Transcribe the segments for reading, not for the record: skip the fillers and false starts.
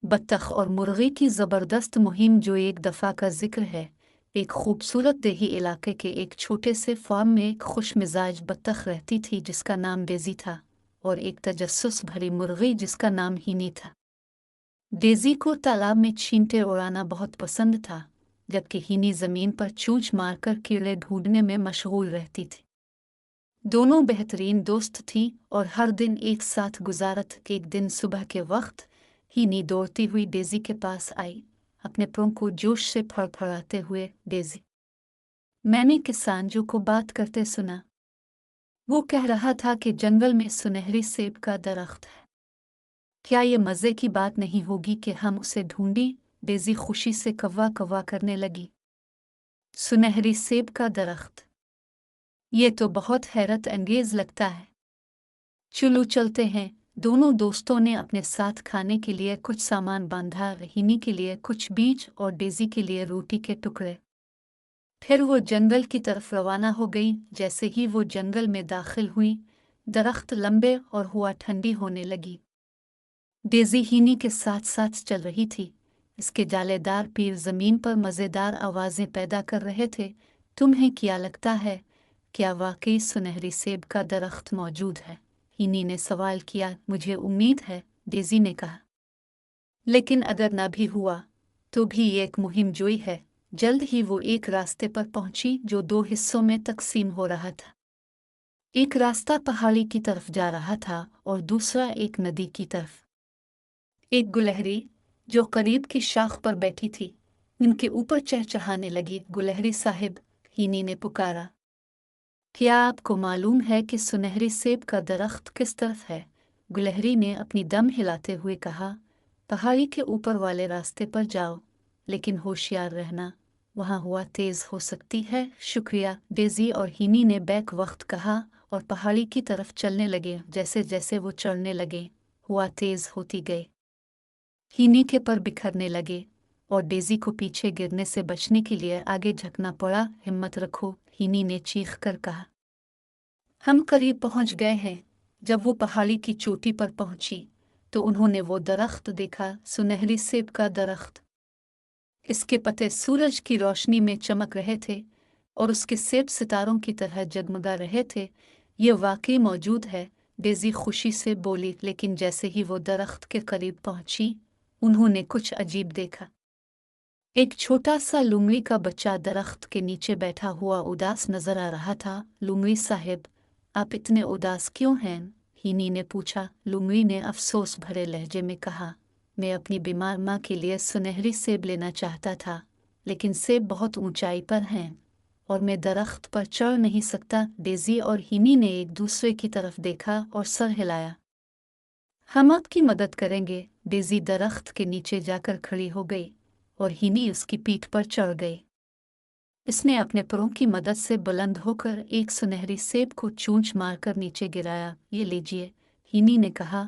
बत्तख और मुर्गी की ज़बरदस्त मुहिम जो एक दफ़ा का जिक्र है। एक खूबसूरत देही इलाके के एक छोटे से फार्म में एक खुशमिजाज बत्तख रहती थी जिसका नाम डेज़ी था, और एक तजस्सुस भरी मुर्गी जिसका नाम हीनी था। डेज़ी को तालाब में छींटे उड़ाना बहुत पसंद था, जबकि हीनी ज़मीन पर चोंच मारकर कीड़े ढूंढने में मशगूल रहती थी। दोनों बेहतरीन दोस्त थीं और हर दिन एक साथ गुजारत। एक दिन सुबह के वक्त हीनी दौड़ती हुई डेज़ी के पास आई, अपने पंख को जोश से फड़फड़ाते हुए। डेज़ी, मैंने किसानजू को बात करते सुना। वो कह रहा था कि जंगल में सुनहरी सेब का दरख्त है। क्या ये मज़े की बात नहीं होगी कि हम उसे ढूंढें? डेज़ी खुशी से कव्वा कव्वा करने लगी। सुनहरी सेब का दरख्त, ये तो बहुत हैरत अंगेज लगता है। चलो चलते हैं। दोनों दोस्तों ने अपने साथ खाने के लिए कुछ सामान बांधा, हीनी के लिए कुछ बीज और डेज़ी के लिए रोटी के टुकड़े। फिर वो जंगल की तरफ रवाना हो गई। जैसे ही वो जंगल में दाखिल हुई, दरख्त लंबे और हवा ठंडी होने लगी। डेज़ी हीनी के साथ साथ चल रही थी। इसके जालेदार पीर ज़मीन पर मज़ेदार आवाज़ें पैदा कर रहे थे। तुम्हें क्या लगता है, क्या वाकई सुनहरी सेब का दरख्त मौजूद है? हीनी ने सवाल किया। मुझे उम्मीद है, डेज़ी ने कहा, लेकिन अगर न भी हुआ तो भी ये एक मुहिम जोई है। जल्द ही वो एक रास्ते पर पहुंची जो दो हिस्सों में तकसीम हो रहा था। एक रास्ता पहाड़ी की तरफ जा रहा था और दूसरा एक नदी की तरफ। एक गुलहरी जो करीब की शाख पर बैठी थी, उनके ऊपर चहचहाने लगी। गुलहरी साहिब, हीनी ने पुकारा, क्या आपको मालूम है कि सुनहरी सेब का दरख्त किस तरफ है? गुलहरी ने अपनी दम हिलाते हुए कहा, पहाड़ी के ऊपर वाले रास्ते पर जाओ, लेकिन होशियार रहना, वहाँ हवा तेज़ हो सकती है। शुक्रिया, डेज़ी और हीनी ने बैक वक्त कहा और पहाड़ी की तरफ चलने लगे। जैसे जैसे वो चढ़ने लगे, हवा तेज़ होती गई। हीनी के पर बिखरने लगे और डेज़ी को पीछे गिरने से बचने के लिए आगे झुकना पड़ा। हिम्मत रखो, हीनी ने चीख कर कहा। हम करीब पहुंच गए हैं। जब वो पहाड़ी की चोटी पर पहुंची तो उन्होंने वो दरख्त देखा, सुनहरी सेब का दरख्त। इसके पत्ते सूरज की रोशनी में चमक रहे थे और उसके सेब सितारों की तरह जगमगा रहे थे। ये वाकई मौजूद है, डेज़ी खुशी से बोली। लेकिन जैसे ही वो दरख्त के करीब पहुंची, उन्होंने कुछ अजीब देखा। एक छोटा सा लुमड़ी का बच्चा दरख्त के नीचे बैठा हुआ उदास नजर आ रहा था। लुमड़ी साहिब, आप इतने उदास क्यों हैं? हीनी ने पूछा। लुमड़ी ने अफसोस भरे लहजे में कहा, मैं अपनी बीमार माँ के लिए सुनहरी सेब लेना चाहता था, लेकिन सेब बहुत ऊंचाई पर हैं और मैं दरख्त पर चढ़ नहीं सकता। डेज़ी और हीनी ने एक दूसरे की तरफ देखा और सर हिलाया। हम आपकी मदद करेंगे। डेज़ी दरख्त के नीचे जाकर खड़ी हो गई और हीनी उसकी पीठ पर चढ़ गई। इसने अपने पैरों की मदद से बुलंद होकर एक सुनहरी सेब को चोंच मारकर नीचे गिराया। ये लीजिए, हीनी ने कहा,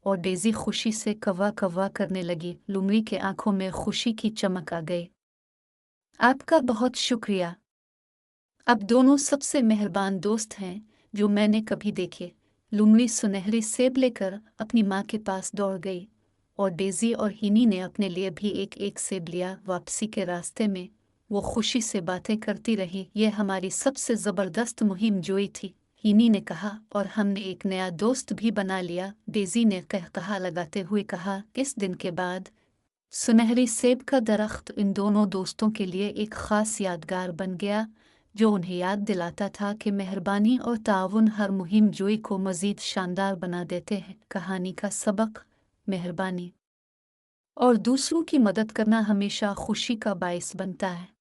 और डेज़ी खुशी से कव्वा कव्वा करने लगी। लुमड़ी के आंखों में खुशी की चमक आ गई। आपका बहुत शुक्रिया। अब दोनों सबसे मेहरबान दोस्त हैं जो मैंने कभी देखे। लुमड़ी सुनहरी सेब लेकर अपनी माँ के पास दौड़ गई और डेज़ी और हीनी ने अपने लिए भी एक एक सेब लिया। वापसी के रास्ते में वो खुशी से बातें करती रही। यह हमारी सबसे ज़बरदस्त मुहिम जोई थी, हीनी ने कहा, और हमने एक नया दोस्त भी बना लिया। डेज़ी ने कहकहा लगाते हुए कहा। इस दिन के बाद सुनहरी सेब का दरख्त इन दोनों दोस्तों के लिए एक ख़ास यादगार बन गया, जो उन्हें याद दिलाता था कि मेहरबानी और ताउन हर मुहिम जोई को मज़ीद शानदार बना देते हैं। कहानी का सबक, मेहरबानी और दूसरों की मदद करना हमेशा खुशी का बायस बनता है।